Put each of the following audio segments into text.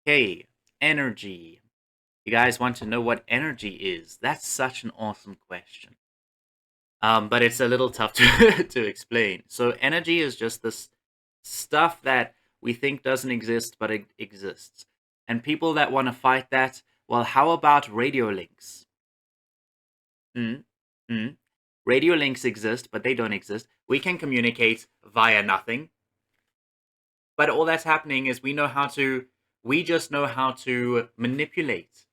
Okay, energy. You guys want to know what energy is? That's such an awesome question. But it's a little tough to to explain. So energy is just this stuff that we think doesn't exist, but it exists. And people that want to fight that, well, how about radio links? Mm, mm. Radio links exist, but they don't exist. We can communicate via nothing, but all that's happening is we just know how to manipulate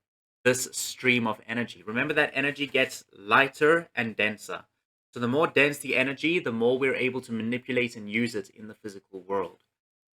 this stream of energy. Remember that energy gets lighter and denser. So the more dense the energy, the more we're able to manipulate and use it in the physical world.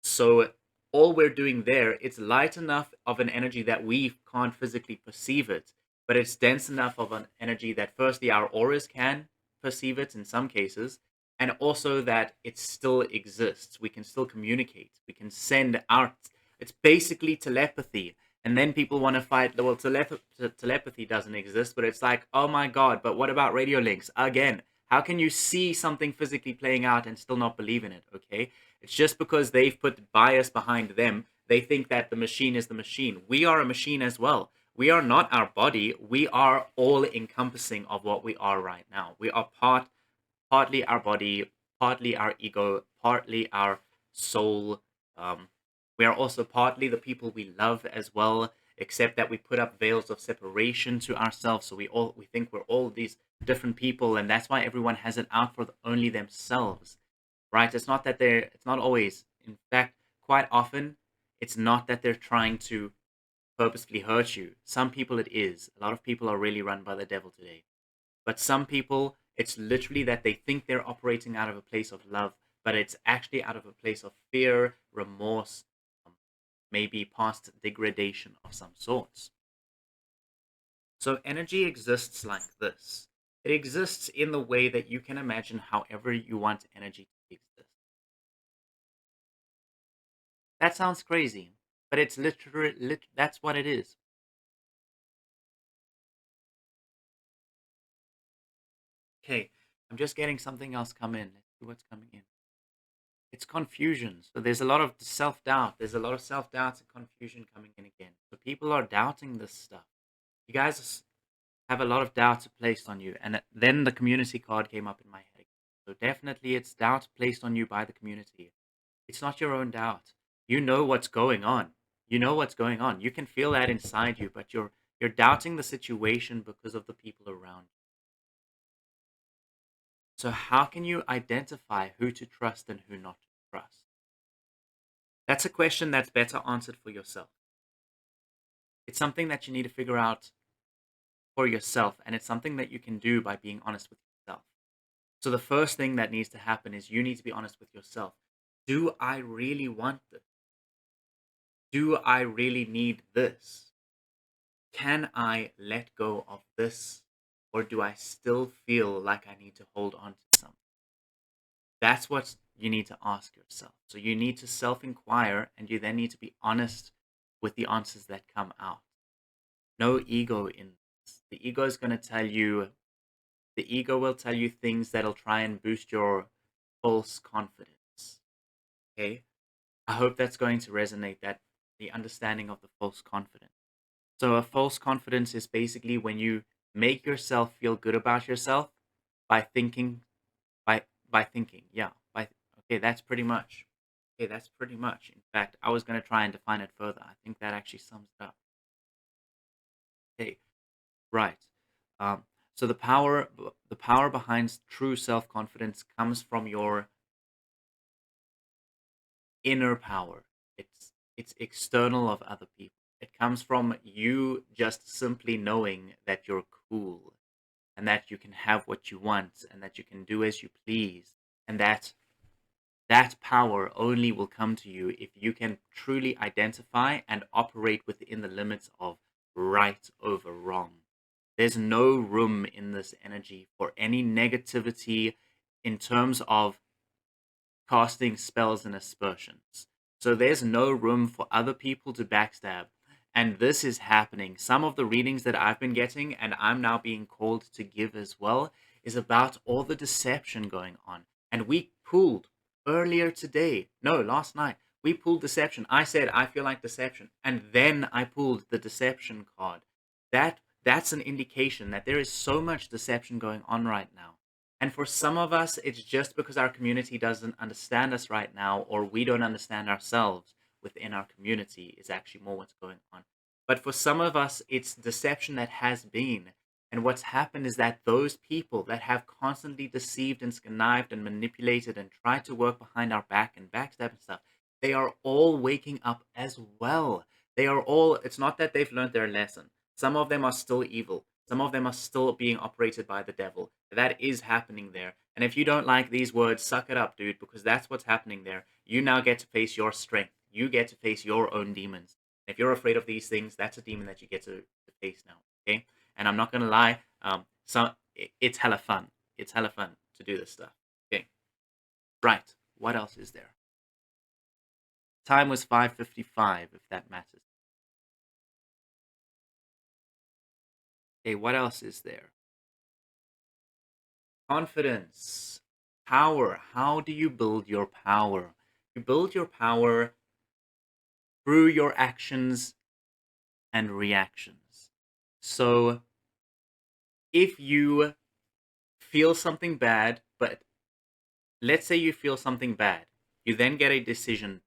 So all we're doing there, it's light enough of an energy that we can't physically perceive it, but it's dense enough of an energy that firstly our auras can perceive it in some cases, and also that it still exists. We can still communicate. We can send out. It's basically telepathy. And then people want to fight. Well, telepathy doesn't exist, but it's like, oh my god! But what about radio links? Again, how can you see something physically playing out and still not believe in it? Okay, it's just because they've put bias behind them. They think that the machine is the machine. We are a machine as well. We are not our body. We are all encompassing of what we are right now. We are partly our body, partly our ego, partly our soul. Um, we are also partly the people we love as well, except that we put up veils of separation to ourselves. So we think we're all these different people, and that's why everyone has it out for only themselves, right? It's not always. In fact, quite often, it's not that they're trying to purposefully hurt you. Some people it is. A lot of people are really run by the devil today. But some people, it's literally that they think they're operating out of a place of love, but it's actually out of a place of fear, remorse, um, maybe past degradation of some sorts. So energy exists like this. It exists in the way that you can imagine however you want energy to exist. That sounds crazy, but it's literally that's what it is. Okay, I'm just getting something else come in. Let's see what's coming in. It's confusion. So there's a lot of self doubt. There's a lot of self doubt and confusion coming in again. So people are doubting this stuff. You guys have a lot of doubts placed on you. And then the community card came up in my head. So definitely it's doubt placed on you by the community. It's not your own doubt. You know what's going on. You know what's going on. You can feel that inside you, but you're doubting the situation because of the people around you. So how can you identify who to trust and who not to trust? That's a question that's better answered for yourself. It's something that you need to figure out for yourself, and it's something that you can do by being honest with yourself. So the first thing that needs to happen is you need to be honest with yourself. Do I really want this? Do I really need this? Can I let go of this? Or do I still feel like I need to hold on to something? That's what you need to ask yourself. So you need to self inquire, and you then need to be honest with the answers that come out. No ego in this. The ego is going to tell you, the ego will tell you things that'll try and boost your false confidence. Okay? I hope that's going to resonate, that the understanding of the false confidence. So a false confidence is basically when you make yourself feel good about yourself by thinking by thinking. Yeah, by okay, that's pretty much. Okay, that's pretty much. In fact, I was going to try and define it further. I think that actually sums it up. Okay, right. Um, so the power behind true self confidence comes from your inner power. It's external of other people. It comes from you just simply knowing that you're cool and that you can have what you want and that you can do as you please, and that power only will come to you if you can truly identify and operate within the limits of right over wrong. There's no room in this energy for any negativity in terms of casting spells and aspersions. So there's no room for other people to backstab. And this is happening. Some of the readings that I've been getting, and I'm now being called to give as well, is about all the deception going on. And we pulled earlier today, no, last night, We pulled deception. I said, I feel like deception. And then I pulled the deception card. That's an indication that there is so much deception going on right now. And for some of us, it's just because our community doesn't understand us right now, or we don't understand ourselves within our community is actually more what's going on. But for some of us, it's deception that has been. And what's happened is that those people that have constantly deceived and connived and manipulated and tried to work behind our back and backstab and stuff, they are all waking up as well. They are all, it's not that they've learned their lesson. Some of them are still evil. Some of them are still being operated by the devil. That is happening there. And if you don't like these words, suck it up, dude, because that's what's happening there. You now get to face your strength. You get to face your own demons. If you're afraid of these things, that's a demon that you get to face now, okay? And I'm not going to lie, it's hella fun. It's hella fun to do this stuff, okay? Right, what else is there? Time was 5:55, if that matters. Okay, what else is there? Confidence, power. How do you build your power? You build your power through your actions and reactions. So if you feel something bad, but let's say you feel something bad, you then get a decision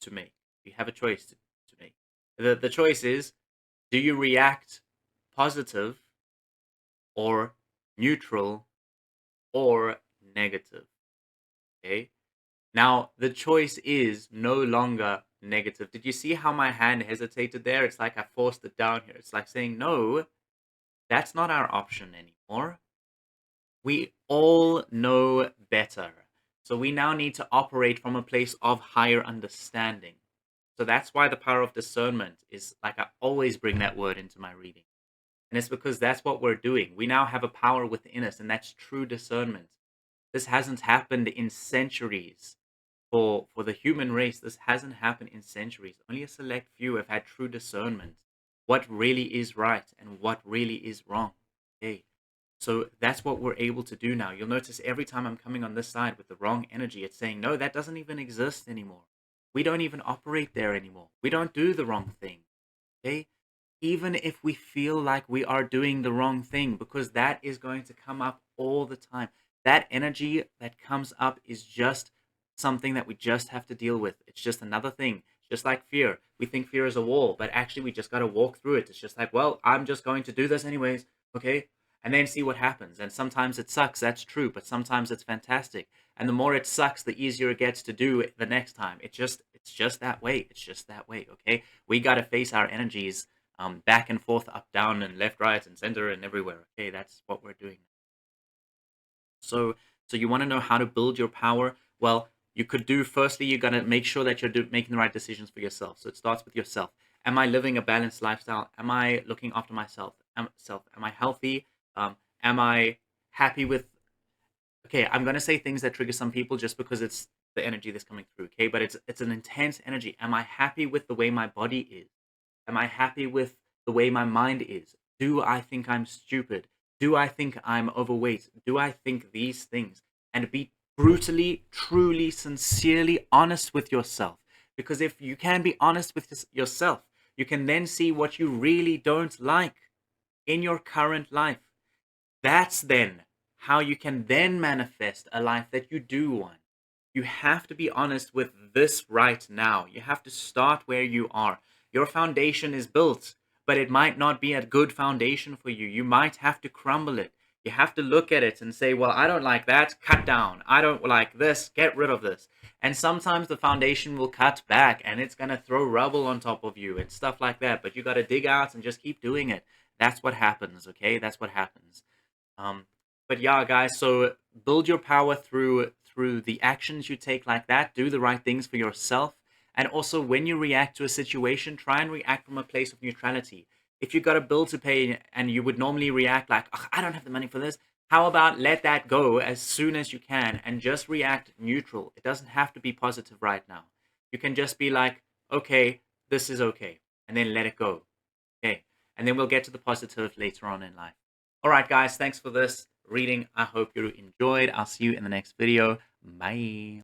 to make. You have a choice to make. The choice is, do you react positive or neutral or negative? Okay. Now, the choice is no longer negative. Did you see how my hand hesitated there? It's like I forced it down here. It's like saying, no, that's not our option anymore. We all know better. So we now need to operate from a place of higher understanding. So that's why the power of discernment is, like, I always bring that word into my reading. And it's because that's what we're doing. We now have a power within us, and that's true discernment. This hasn't happened in centuries. For the human race, this hasn't happened in centuries. Only a select few have had true discernment. What really is right and what really is wrong. Okay. So that's what we're able to do now. You'll notice every time I'm coming on this side with the wrong energy, it's saying, no, that doesn't even exist anymore. We don't even operate there anymore. We don't do the wrong thing. Okay. Even if we feel like we are doing the wrong thing, because that is going to come up all the time. That energy that comes up is just something that we just have to deal with. It's just another thing. Just like fear. We think fear is a wall, but actually we just got to walk through it. It's just like, well, I'm just going to do this anyways, okay? And then see what happens. And sometimes it sucks, that's true, but sometimes it's fantastic. And the more it sucks, the easier it gets to do it the next time. It's just that way. It's just that way, okay? We got to face our energies back and forth, up, down, and left, right, and center, and everywhere. Okay, that's what we're doing. So you want to know how to build your power? Well, you could do, firstly, you got to make sure that you're making the right decisions for yourself. So it starts with yourself. Am I living a balanced lifestyle? Am I looking after myself? Am I healthy? Am I happy with? Okay, I'm gonna say things that trigger some people just because it's the energy that's coming through. Okay, but it's an intense energy. Am I happy with the way my body is? Am I happy with the way my mind is? Do I think I'm stupid? Do I think I'm overweight? Do I think these things? And be brutally, truly, sincerely honest with yourself. Because if you can be honest with yourself, you can then see what you really don't like in your current life. That's then how you can then manifest a life that you do want. You have to be honest with this right now. You have to start where you are. Your foundation is built, but it might not be a good foundation for you. You might have to crumble it. You have to look at it and say, well, I don't like that, cut down. I don't like this, get rid of this. And sometimes the foundation will cut back and it's going to throw rubble on top of you and stuff like that. But you got to dig out and just keep doing it. That's what happens, okay? That's what happens. But yeah, guys, so build your power through the actions you take like that. Do the right things for yourself. And also, when you react to a situation, try and react from a place of neutrality. If you've got a bill to pay and you would normally react like, oh, I don't have the money for this, how about let that go as soon as you can and just react neutral? It doesn't have to be positive right now. You can just be like, okay, this is okay, and then let it go. Okay, and then we'll get to the positive later on in life. All right, guys, thanks for this reading. I hope you enjoyed. I'll see you in the next video. Bye.